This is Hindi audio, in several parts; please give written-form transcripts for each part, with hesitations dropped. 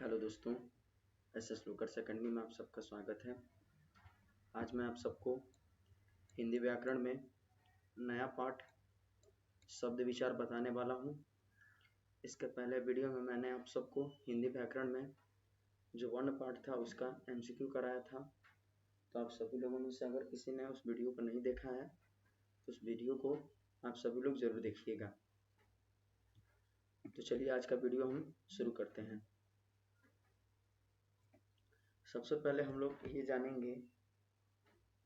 हेलो दोस्तों, एसएस लूकर्स अकेडमी में आप सबका स्वागत है। आज मैं आप सबको हिंदी व्याकरण में नया पाठ शब्द विचार बताने वाला हूं। इसके पहले वीडियो में मैंने आप सबको हिंदी व्याकरण में जो वर्ण पाठ था उसका एमसीक्यू कराया था। तो आप सभी लोगों में से अगर किसी ने उस वीडियो को नहीं देखा है तो उस वीडियो को आप सभी लोग जरूर देखिएगा। तो चलिए आज का वीडियो हम शुरू करते हैं। सबसे पहले हम लोग ये जानेंगे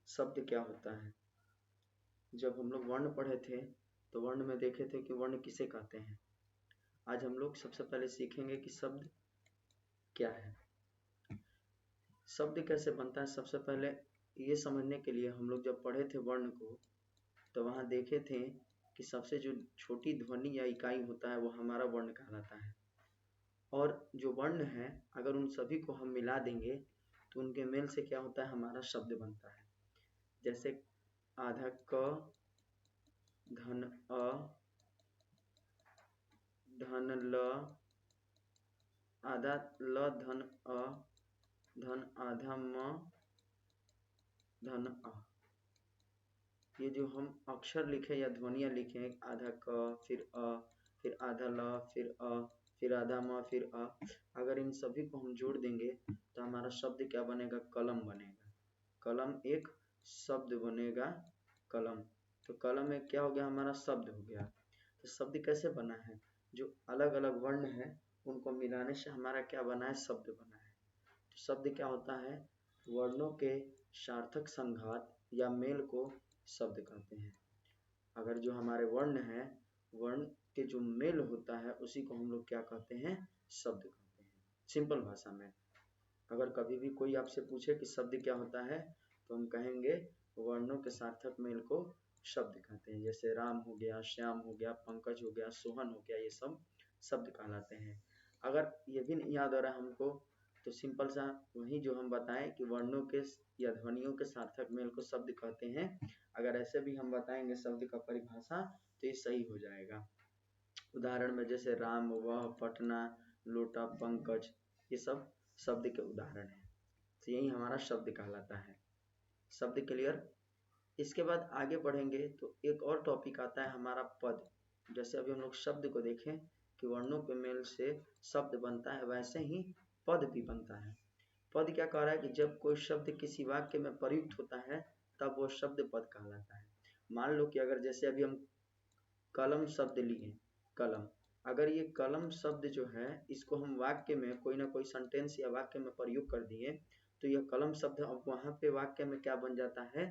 शब्द क्या होता है। जब हम लोग वर्ण पढ़े थे तो वर्ण में देखे थे कि वर्ण किसे कहते हैं। आज हम लोग सबसे पहले सीखेंगे कि शब्द क्या है, शब्द कैसे बनता है। सबसे पहले ये समझने के लिए हम लोग जब पढ़े थे वर्ण को तो वहाँ देखे थे कि सबसे जो छोटी ध्वनि या इकाई होता है वो हमारा वर्ण कहलाता है। और जो वर्ण है अगर उन सभी को हम मिला देंगे तो उनके मेल से क्या होता है, हमारा शब्द बनता है। जैसे आधा क धन अ धन ल, आधा ल धन अ धन आधा म धन अ। ये जो हम अक्षर लिखे या ध्वनियाँ लिखे, आधा क फिर अ फिर आधा ल फिर अ फिर आधा म फिर अ, अगर इन सभी को हम जोड़ देंगे तो हमारा शब्द क्या बनेगा, कलम बनेगा। कलम एक शब्द बनेगा, कलम। तो कलम एक क्या हो गया, हमारा शब्द हो गया। तो शब्द कैसे बना है, जो अलग अलग वर्ण है उनको मिलाने से हमारा क्या बना है, शब्द बना है। तो शब्द क्या होता है, वर्णों के सार्थक संघात या मेल को शब्द कहते हैं। अगर जो हमारे वर्ण है, वर्ण के जो मेल होता है उसी को हम लोग क्या कहते हैं, शब्द कहते हैं। सिंपल भाषा में अगर कभी भी कोई आपसे पूछे कि शब्द क्या होता है तो हम कहेंगे वर्णों के सार्थक मेल को शब्द कहते हैं। जैसे राम हो गया, श्याम हो गया, पंकज हो गया, सोहन हो गया, ये सब शब्द कहलाते हैं। अगर ये भी नहीं याद आ रहा हमको तो सिंपल सा वही जो हम बताएं कि वर्णों के या ध्वनियों के सार्थक मेल को शब्द कहते हैं, अगर ऐसे भी हम बताएंगे शब्द का परिभाषा तो ये सही हो जाएगा। उदाहरण में जैसे राम, वह, पटना, लोटा, पंकज, ये सब शब्द के उदाहरण हैं। तो यही हमारा शब्द कहलाता है। शब्द क्लियर। इसके बाद आगे बढ़ेंगे तो एक और टॉपिक आता है हमारा पद। जैसे अभी हम लोग शब्द को देखें कि वर्णों के मेल से शब्द बनता है, वैसे ही पद भी बनता है। पद क्या कह रहा है कि जब कोई शब्द किसी वाक्य में प्रयुक्त होता है तब वो शब्द पद कहलाता है। मान लो कि अगर जैसे अभी हम कलम शब्द लिए, कलम, अगर ये कलम शब्द जो है इसको हम वाक्य में कोई ना कोई सेंटेंस या वाक्य में प्रयोग कर दिए तो यह कलम शब्द अब वहाँ पे वाक्य में क्या बन जाता है,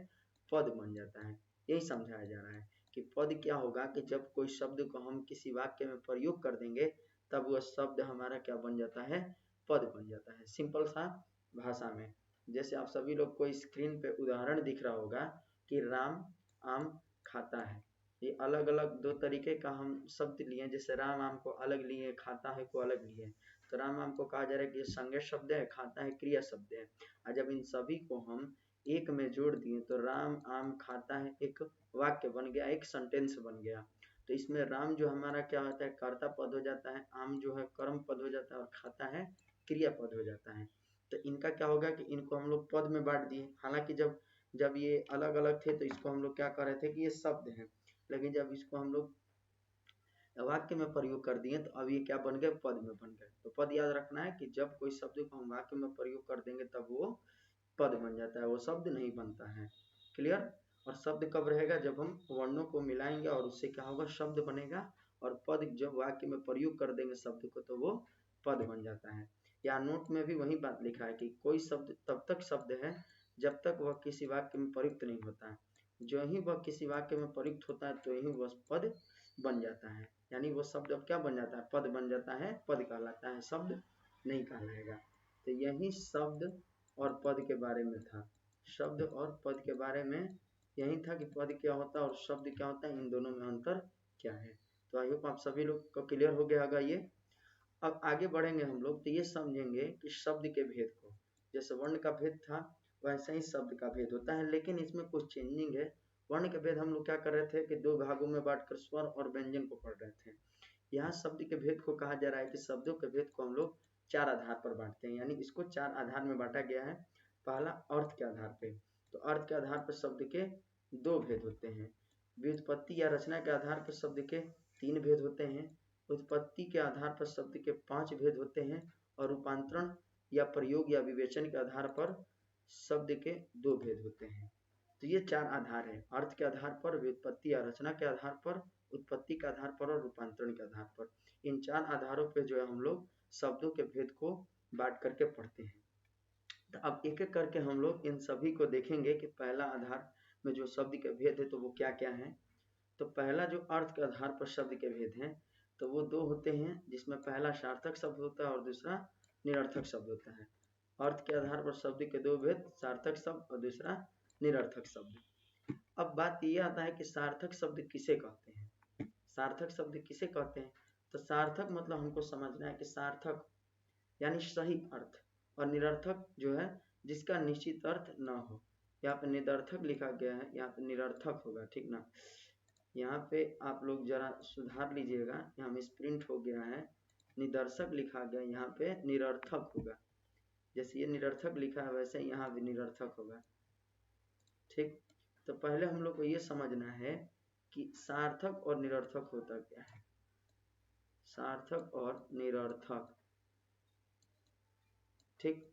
पद बन जाता है। यही समझाया जा रहा है कि पद क्या होगा कि जब कोई शब्द को हम किसी वाक्य में प्रयोग कर देंगे तब वह शब्द हमारा क्या बन जाता है, पद बन जाता है। सिंपल सा भाषा में जैसे आप सभी लोग को स्क्रीन पे उदाहरण दिख रहा होगा कि राम आम खाता है। ये अलग अलग दो तरीके का हम शब्द लिए, जैसे राम आम को अलग लिए, खाता है को अलग लिए। तो राम आम को कहा जा रहा है कि ये संज्ञा शब्द है, खाता है क्रिया शब्द है। और जब इन सभी को हम एक में जोड़ दिए तो राम आम खाता है एक वाक्य बन गया, एक सेंटेंस बन गया। तो इसमें राम जो हमारा क्या होता है, कर्ता पद हो जाता है, आम जो है कर्म पद हो जाता है और खाता है क्रिया पद हो जाता है। तो इनका क्या होगा कि इनको हम लोग पद में बांट दिए। हालांकि जब जब ये अलग अलग थे तो इसको हम लोग क्या कर रहे थे कि ये शब्द है, लेकिन जब इसको हम लोग वाक्य में प्रयोग कर दिए तो अब ये क्या बन गए, पद में बन गए। तो पद याद रखना है कि जब कोई शब्द को हम वाक्य में प्रयोग कर देंगे तब वो पद बन जाता है, वो शब्द नहीं बनता है। क्लियर। और शब्द कब रहेगा, जब हम वर्णों को मिलाएंगे और उससे क्या होगा, शब्द बनेगा। और पद जब वाक्य में प्रयोग कर देंगे शब्द को तो वो पद बन जाता है। या नोट में भी वही बात लिखा है कि कोई शब्द तब तक शब्द है जब तक वह किसी वाक्य में प्रयुक्त नहीं होता है। जो ही वह किसी वाक्य में प्रयुक्त होता है तो ही वह पद बन जाता है। यानी वो शब्द अब क्या बन जाता है, पद बन जाता है, पद कहलाता है, शब्द नहीं कहलाएगा। तो यही शब्द और पद के बारे में था। शब्द और पद के बारे में यही था कि पद क्या होता है और शब्द क्या होता है, इन दोनों में अंतर क्या है। तो आई होप आप सभी लोग को क्लियर हो गया होगा ये। अब आगे बढ़ेंगे हम लोग तो ये समझेंगे कि शब्द के भेद को, जैसे वर्ण का भेद था वैसे ही शब्द का भेद होता है, लेकिन इसमें कुछ चेंजिंग है। वर्ण के भेद हम लोग क्या कर रहे थे कि दो भागों में बांटकर स्वर और व्यंजन को पढ़ रहे थे। यहाँ शब्द के भेद को कहा जा रहा है कि शब्दों के भेद को हम लोग चार आधार पर बांटते हैं, यानी इसको चार आधार में बांटा गया है। पहला अर्थ के आधार पे, तो अर्थ के आधार पर शब्द के दो भेद होते हैं। व्युत्पत्ति या रचना के आधार पर शब्द के तीन भेद होते हैं। उत्पत्ति के आधार पर शब्द के पांच भेद होते हैं और रूपांतरण या प्रयोग या विवेचन के आधार पर शब्द के दो भेद होते हैं। तो ये चार आधार है, अर्थ के आधार पर, व्युत्पत्ति या रचना के आधार पर, उत्पत्ति के आधार पर और रूपांतरण के आधार पर। इन चार आधारों पे जो है हम लोग शब्दों के भेद को बांट करके पढ़ते हैं। तो अब एक एक करके हम लोग इन सभी को देखेंगे कि पहला आधार में जो शब्द के भेद है तो वो क्या क्या है। तो पहला जो अर्थ के आधार पर शब्द के भेद हैं तो वो दो होते हैं, जिसमें पहला सार्थक शब्द होता है और दूसरा निरर्थक शब्द होता है। अर्थ के आधार पर शब्द के दो भेद, सार्थक शब्द और दूसरा निरर्थक शब्द। अब बात ये आता है कि सार्थक शब्द किसे कहते हैं। सार्थक शब्द किसे कहते हैं, तो सार्थक मतलब हमको समझना है कि सार्थक यानी सही अर्थ, और निरर्थक जो है जिसका निश्चित अर्थ न हो। यहाँ पे निरर्थक लिखा गया है, यहाँ पे निरर्थक होगा, ठीक ना। यहाँ पे आप लोग जरा सुधार लीजिएगा, यहाँ मिसप्रिंट हो गया है, निदर्शक लिखा गया, यहाँ पे निरर्थक होगा। जैसे ये निरर्थक लिखा है वैसे यहाँ भी निरर्थक होगा, ठीक। तो पहले हम लोग को ये समझना है कि सार्थक और निरर्थक होता क्या है। सार्थक और निरर्थक, ठीक।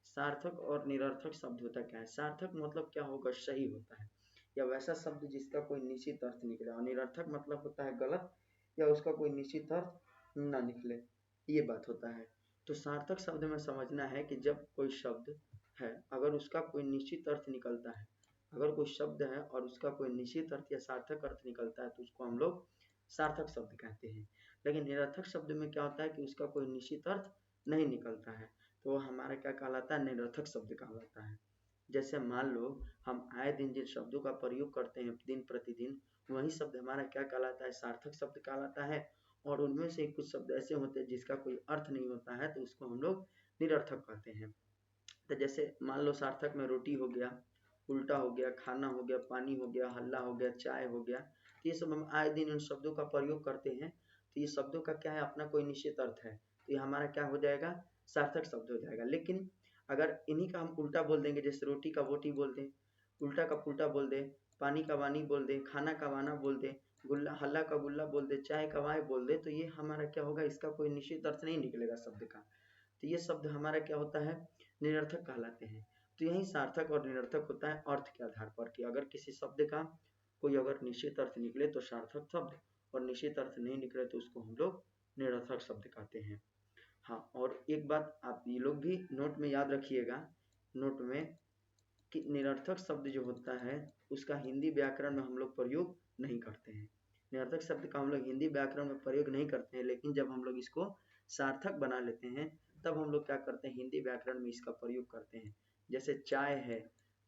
सार्थक और निरर्थक शब्द होता क्या है। सार्थक मतलब क्या होगा, सही होता है या वैसा शब्द जिसका कोई निश्चित अर्थ निकले, और निरर्थक मतलब होता है गलत या उसका कोई निश्चित अर्थ ना निकले, ये बात होता है। तो सार्थक शब्द में समझना है कि जब कोई शब्द है अगर उसका कोई निश्चित अर्थ निकलता है, अगर कोई शब्द है और उसका कोई निश्चित अर्थ या सार्थक अर्थ निकलता है तो उसको हम लोग सार्थक शब्द कहते हैं। लेकिन निरर्थक शब्द में क्या होता है कि उसका कोई निश्चित अर्थ नहीं निकलता है, तो वो हमारा क्या कहलाता है, निरर्थक शब्द कहलाता है। जैसे मान लो हम आए दिन जिन शब्दों का प्रयोग करते हैं दिन प्रतिदिन, वही शब्द हमारा क्या कहलाता है, सार्थक शब्द कहलाता है। और उनमें से कुछ शब्द ऐसे होते हैं जिसका कोई अर्थ नहीं होता है तो उसको हम लोग निरर्थक कहते हैं। तो जैसे मान लो सार्थक में रोटी हो गया, उल्टा हो गया, खाना हो गया, पानी हो गया, हल्ला हो गया, चाय हो गया। तो ये सब हम आए दिन इन शब्दों का प्रयोग करते हैं, तो ये शब्दों का क्या है, अपना कोई निश्चित अर्थ है, तो ये हमारा क्या हो जाएगा, सार्थक शब्द हो जाएगा। लेकिन अगर इन्हीं का हम उल्टा बोल देंगे, जैसे रोटी का बोटी बोल दें, उल्टा का पुल्टा बोल दे, पानी का वानी बोल दे, खाना का वाना बोल दे, गुल्ला हल्ला का गुल्ला बोल दे, चाय का वाय बोल दे, तो ये हमारा क्या होगा, इसका कोई निश्चित अर्थ नहीं निकलेगा शब्द का, तो ये शब्द हमारा क्या होता है, निरर्थक कहलाते हैं। तो यही सार्थक और निरर्थक होता है अर्थ के आधार पर, कि अगर किसी शब्द का कोई अगर निश्चित अर्थ निकले तो सार्थक शब्द, और निश्चित अर्थ नहीं निकले तो उसको हम लोग निरर्थक शब्द कहते हैं। हाँ, और एक बात आप ये लोग भी नोट में याद रखिएगा, नोट में, कि निरर्थक शब्द जो होता है उसका हिंदी व्याकरण में हम लोग प्रयोग नहीं करते हैं। निरर्थक शब्द का हम लोग हिंदी व्याकरण में प्रयोग नहीं करते हैं, लेकिन जब हम लोग इसको सार्थक बना लेते हैं तब हम लोग क्या करते हैं, हिंदी व्याकरण में इसका प्रयोग करते हैं। जैसे चाय है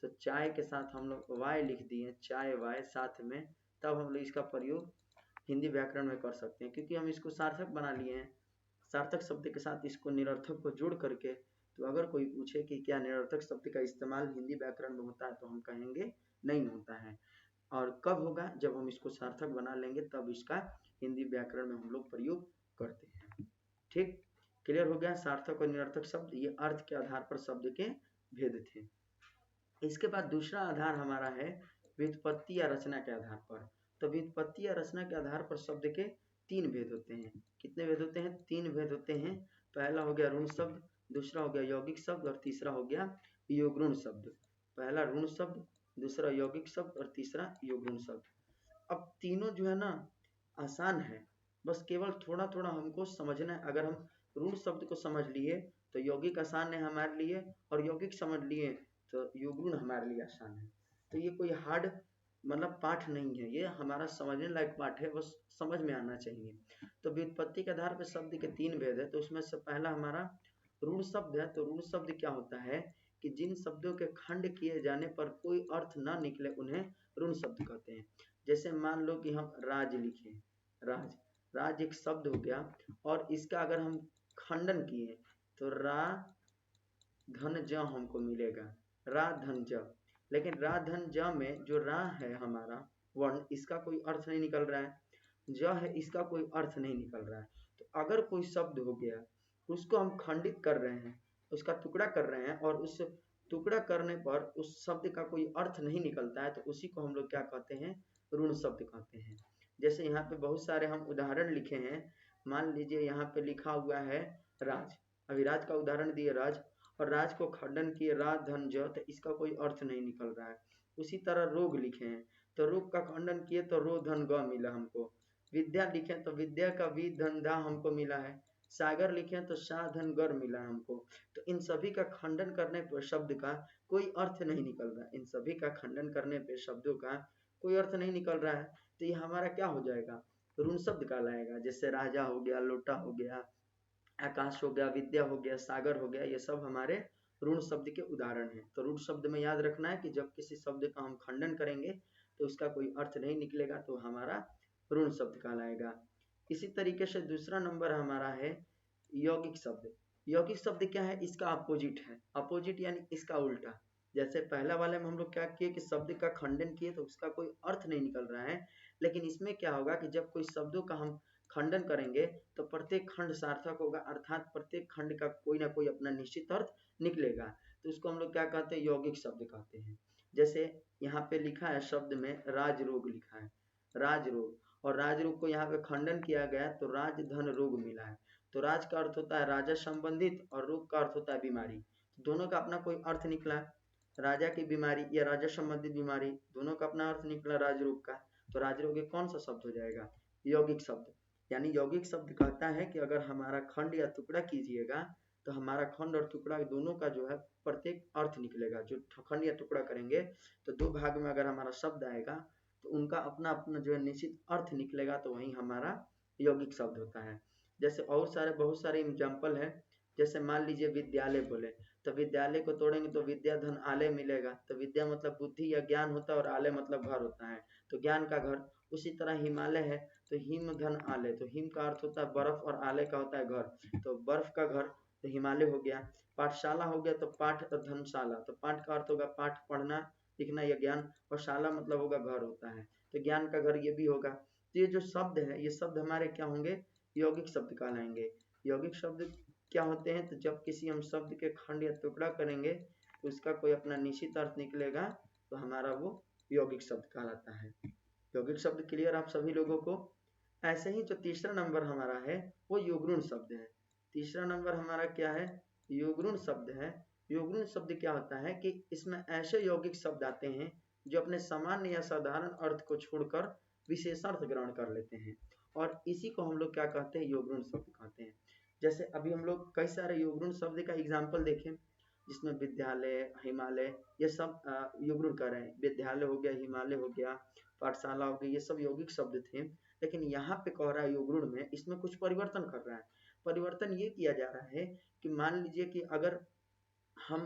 तो चाय के साथ हम लोग वाय लिख दिए, चाय वाय साथ में, तब हम लोग इसका प्रयोग हिंदी व्याकरण में कर सकते हैं, क्योंकि हम इसको सार्थक बना लिए हैं। सार्थक शब्द के साथ इसको निरर्थक को जोड़ करके, तो अगर कोई पूछे कि क्या निरर्थक शब्द का इस्तेमाल हिंदी व्याकरण में होता है तो हम कहेंगे नहीं होता है। और कब होगा, जब हम इसको सार्थक बना लेंगे तब इसका हिंदी व्याकरण में हम लोग प्रयोग करते हैं। ठीक, क्लियर हो गया। सार्थक और निरर्थक शब्द ये अर्थ के आधार पर शब्द के भेद थे। इसके बाद दूसरा आधार हमारा है व्युत्पत्ति या रचना के आधार पर। तो व्युत्पत्ति या रचना के आधार पर शब्द के तीन भेद होते हैं। कितने भेद होते हैं, तीन भेद होते हैं। पहला हो गया ऋण शब्द, दूसरा हो गया यौगिक शब्द और तीसरा हो गया योगऋण शब्द। पहला ऋण शब्द, दूसरा यौगिक शब्द और तीसरा योगऋण शब्द। अब तीनों जो है ना आसान है, बस केवल थोड़ा थोड़ा हमको समझना है। अगर हम ऋण शब्द को समझ लिए तो यौगिक आसान है हमारे लिए, और यौगिक समझ लिए तो योगऋण हमारे लिए आसान है। तो ये कोई हार्ड मतलब पाठ नहीं है, ये हमारा समझने लायक पाठ है, बस समझ में आना चाहिए। तो व्युत्पत्ति के आधार पर शब्द के तीन भेद है, तो उसमें से पहला हमारा ऋण शब्द है। तो ऋण शब्द क्या होता है कि जिन शब्दों के खंड किए जाने पर कोई अर्थ न निकले उन्हें ऋण शब्द कहते हैं। जैसे मान लो कि हम राज लिखे, राज, राज एक शब्द हो गया, और इसका अगर हम खंडन किए तो रा धन ज हमको मिलेगा, रा धन ज। लेकिन रा धन ज में जो रा है हमारा वर्ण, इसका कोई अर्थ नहीं निकल रहा है, ज है इसका कोई अर्थ नहीं निकल रहा है। तो अगर कोई शब्द हो गया उसको हम खंडित कर रहे हैं, उसका टुकड़ा कर रहे हैं, और उस टुकड़ा करने पर उस शब्द का कोई अर्थ नहीं निकलता है, तो उसी को हम लोग क्या कहते हैं, ऋण शब्द कहते हैं। जैसे यहाँ पे बहुत सारे हम उदाहरण लिखे हैं। मान लीजिए यहाँ पे लिखा हुआ है राज, अभी राज का उदाहरण दिए राज, और राज को खंडन किए राज धन ज, तो इसका कोई अर्थ नहीं निकल रहा है। उसी तरह रोग लिखे हैं, तो रोग का खंडन किए तो रो धन ग मिला हमको। विद्या लिखे तो विद्या का वि धन धा हमको मिला है। सागर लिखे तो सा धन गर मिला हमको। तो इन सभी का खंडन करने पर शब्द का कोई अर्थ नहीं निकल रहा है, इन सभी का खंडन करने पे शब्दों का कोई अर्थ नहीं निकल रहा है, तो ये हमारा क्या हो जाएगा, ऋण शब्द कहलाएगा। जैसे राजा हो गया, लोटा हो गया, आकाश हो गया, विद्या हो गया, सागर हो गया, ये सब हमारे ऋण शब्द के उदाहरण हैं। तो ऋण शब्द में याद रखना है कि जब किसी शब्द का हम खंडन करेंगे तो उसका कोई अर्थ नहीं निकलेगा, तो हमारा ऋण शब्द कहलाएगा। इसी तरीके से दूसरा नंबर हमारा है यौगिक शब्द। यौगिक शब्द क्या है, इसका अपोजिट है, अपोजिट यानी इसका उल्टा। जैसे पहला वाले में हम लोग क्या किए कि शब्द का खंडन किए तो उसका कोई अर्थ नहीं निकल रहा है, लेकिन इसमें क्या होगा कि जब कोई शब्दों का हम खंडन करेंगे तो प्रत्येक खंड सार्थक होगा, अर्थात प्रत्येक खंड का कोई ना कोई अपना निश्चित अर्थ निकलेगा। तो उसको हम लोग क्या कहते हैं, यौगिक शब्द कहते हैं। जैसे यहाँ पे लिखा है शब्द में राज रोग लिखा है, राज रोग, और राज रोग को यहाँ पे खंडन किया गया तो राज धन रोग मिला है। तो राज का अर्थ होता है राजा संबंधित, और रोग का अर्थ होता है बीमारी। दोनों का अपना कोई अर्थ निकला, राजा की बीमारी या राजा संबंधित बीमारी, दोनों का अपना अर्थ निकला राज रोग का। तो राज रोग कौन सा शब्द हो जाएगा, यौगिक शब्द। यानी यौगिक शब्द कहता है कि अगर हमारा खंड या टुकड़ा कीजिएगा तो हमारा खंड और टुकड़ा दोनों का जो है प्रत्येक अर्थ निकलेगा। जो खंड या टुकड़ा करेंगे तो दो भाग में अगर हमारा शब्द आएगा तो उनका अपना अपना जो है निश्चित अर्थ निकलेगा, तो वही हमारा यौगिक शब्द होता है। जैसे और सारे बहुत सारे एग्जाम्पल है। जैसे मान लीजिए विद्यालय बोले, तो विद्यालय को तोड़ेंगे तो विद्या धन आलय मिलेगा। तो विद्या मतलब बुद्धि या ज्ञान होता है, और आलय मतलब घर होता है, तो ज्ञान का घर। उसी तरह हिमालय है तो हिम धन आलय, तो हिम का अर्थ होता है बर्फ और आलय का होता है घर, तो बर्फ का घर तो हिमालय हो गया। पाठशाला हो गया तो पाठ धनशाला, तो पाठ का अर्थ होगा पाठ पढ़ना लिखना या ज्ञान, और शाला मतलब होगा घर होता है, तो ज्ञान का घर ये भी होगा। तो ये जो शब्द है ये शब्द हमारे क्या होंगे, यौगिक शब्द कहलाएंगे। यौगिक शब्द क्या होते हैं, तो जब किसी हम शब्द के खंड या टुकड़ा करेंगे तो उसका कोई अपना निश्चित अर्थ निकलेगा, तो हमारा वो यौगिक शब्द कहलाता है। यौगिक शब्द क्लियर आप सभी लोगों को। ऐसे ही जो तीसरा नंबर हमारा है वो युग्मन शब्द है। तीसरा नंबर हमारा क्या है, युग्मन शब्द है। युग्मन शब्द क्या होता है कि इसमें ऐसे यौगिक शब्द आते हैं जो अपने सामान्य या साधारण अर्थ को छोड़कर विशेषार्थ ग्रहण कर लेते हैं, और इसी को हम लोग क्या कहते हैं, युग्मन शब्द कहते हैं। जैसे अभी हम लोग कई सारे युग्मन शब्द का एग्जाम्पल देखें, जिसमें विद्यालय हिमालय ये सब युग्मन कर रहे हैं। विद्यालय हो गया, हिमालय हो गया, पाठशाला हो गई, ये सब यौगिक शब्द थे। लेकिन यहाँ पे कह रहा है युग्मन में इसमें कुछ परिवर्तन कर रहा है। परिवर्तन ये किया जा रहा है कि मान लीजिए कि अगर हम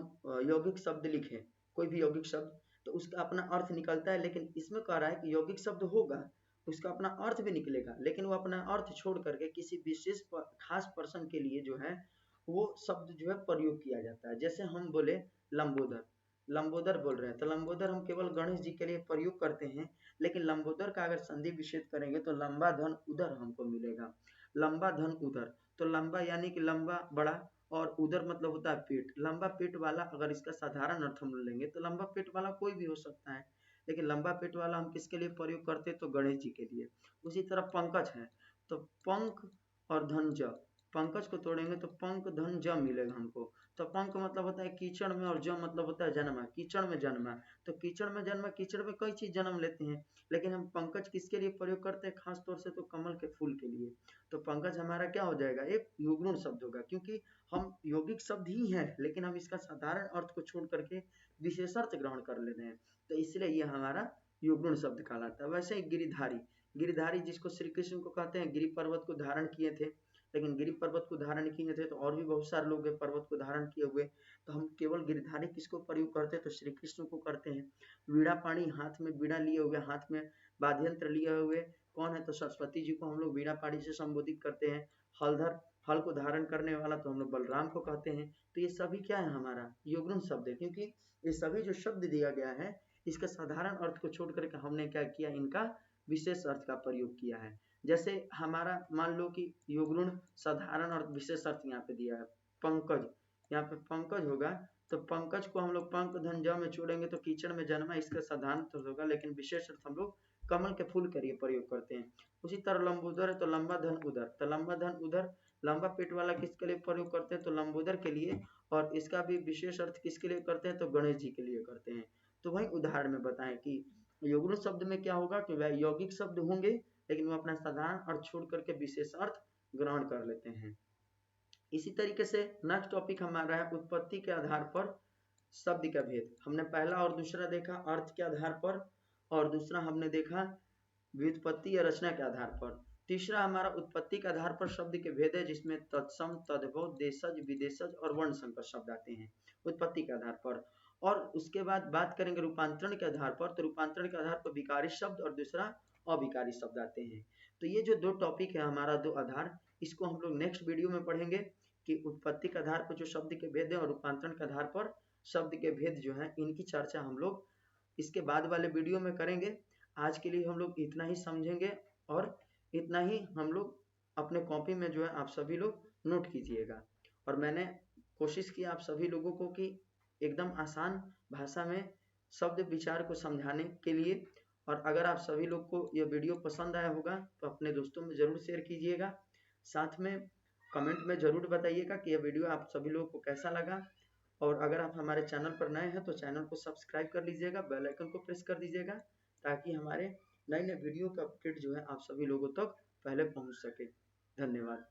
यौगिक शब्द लिखें, कोई भी यौगिक शब्द, तो उसका अपना अर्थ निकलता है। लेकिन इसमें कह रहा है कि यौगिक शब्द होगा, उसका अपना अर्थ भी निकलेगा, लेकिन वो अपना अर्थ छोड़ करके किसी विशेष खास पर्सन के लिए जो है वो शब्द जो है प्रयोग किया जाता है। जैसे हम बोले लंबोदर, लंबोदर बोल रहे हैं, तो लंबोदर हम केवल गणेश जी के लिए प्रयोग करते हैं। लेकिन लंबोदर का अगर संधि विच्छेद करेंगे तो लंबा धन उदर हमको मिलेगा। लंबा धन उदर, तो लंबा यानी कि लंबा बड़ा, और उदर मतलब होता है पेट, लंबा पेट वाला। अगर इसका साधारण अर्थ हम लेंगे तो लंबा पेट वाला कोई भी हो सकता है, लेकिन लंबा पेट वाला हम किसके लिए प्रयोग करते हैं, तो गणेश जी के लिए। उसी तरह पंकज है, तो पंख और धन ज, पंकज को तोड़ेंगे तो पंख धन ज मिलेगा हमको। तो पंख मतलब होता है कीचड़ में, और ज मतलब होता है जन्मा, कीचड़ में जन्मा। तो कीचड़ में जन्मा, कीचड़ में कई चीज जन्म लेते हैं, लेकिन हम पंकज किसके लिए प्रयोग करते हैं, खास तौर से तो कमल के फूल के लिए। तो पंकज हमारा क्या हो जाएगा, एक युग्मन शब्द होगा, क्योंकि हम यौगिक शब्द ही हैं लेकिन हम इसका साधारण अर्थ को छोड़ करके विशेषार्थ ग्रहण कर लेते हैं, तो इसलिए ये हमारा युग्मन शब्द कहलाता है। वैसे ही गिरिधारी, गिरिधारी जिसको श्री कृष्ण को कहते हैं, गिरि पर्वत को धारण किए थे। लेकिन गिरि पर्वत को धारण किए थे तो और भी बहुत सारे लोग पर्वत को धारण किए हुए, तो हम केवल गिरधारी किसको प्रयोग करते हैं, तो श्री कृष्ण को करते हैं। वीणा पाणी, हाथ में वीणा लिए हुए, हाथ में वाद्यंत्र लिए हुए कौन है, तो सरस्वती जी को हम लोग वीणा पाणी से संबोधित करते हैं। हलधर, हल को धारण करने वाला, तो हम लोग बलराम को कहते हैं। तो ये सभी क्या है, हमारा युग्मन शब्द है, क्योंकि ये सभी जो शब्द दिया गया है इसका साधारण अर्थ को छोड़ करके हमने क्या किया, इनका विशेष अर्थ का प्रयोग किया है। जैसे हमारा मान लो कि युग्म साधारण और विशेष अर्थ यहाँ पे दिया है पंकज, यहाँ पे पंकज होगा तो पंकज को हम लोग पंक धन ज में छोड़ेंगे तो कीचड़ में जन्मा, इसका साधारण अर्थ होगा, लेकिन विशेष अर्थ हम लोग कमल के फूल के लिए प्रयोग करते हैं। उसी तरह लंबोदर है तो लंबा धन उदर, तो लंबा धन उदर लंबा पेट वाला किसके लिए प्रयोग करते हैं तो लंबोदर के लिए, और इसका भी विशेष अर्थ किसके लिए करते हैं तो गणेश जी के लिए करते हैं। तो वही उदाहरण में बताएं कि युग्म शब्द में क्या होगा कि वह यौगिक शब्द होंगे लेकिन वो अपना साधारण अर्थ छोड़ करके विशेष अर्थ ग्रहण कर लेते हैं। इसी तरीके से नेक्स्ट टॉपिक हमारा है उत्पत्ति के आधार पर शब्द का भेद। हमने पहला और दूसरा देखा अर्थ के आधार पर, और दूसरा हमने देखा व्युत्पत्ति या रचना के आधार पर। तीसरा हमारा उत्पत्ति के आधार पर शब्द के भेद है, जिसमें तत्सम, तद्भव, देशज, विदेशज और वर्ण संकर शब्द आते हैं उत्पत्ति के आधार पर। और उसके बाद बात करेंगे रूपांतरण के आधार पर, तो रूपांतरण के आधार पर विकारी शब्द और दूसरा अविकारी शब्द आते हैं। तो ये जो दो टॉपिक है हमारा दो आधार, इसको हम लोग नेक्स्ट वीडियो में पढ़ेंगे कि उत्पत्ति के आधार पर जो शब्द के भेद है और रूपांतरण के आधार पर शब्द के भेद जो है, इनकी चर्चा हम लोग इसके बाद वाले वीडियो में करेंगे। आज के लिए हम लोग इतना ही समझेंगे और इतना ही हम लोग अपने कॉपी में जो है आप सभी लोग नोट कीजिएगा। और मैंने कोशिश की आप सभी लोगों को कि एकदम आसान भाषा में शब्द विचार को समझाने के लिए। और अगर आप सभी लोग को यह वीडियो पसंद आया होगा तो अपने दोस्तों में ज़रूर शेयर कीजिएगा, साथ में कमेंट में ज़रूर बताइएगा कि यह वीडियो आप सभी लोगों को कैसा लगा। और अगर आप हमारे चैनल पर नए हैं तो चैनल को सब्सक्राइब कर लीजिएगा, बेल आइकन को प्रेस कर दीजिएगा, ताकि हमारे नए नए वीडियो का अपडेट जो है आप सभी लोगों तक पहले पहुंच सके। धन्यवाद।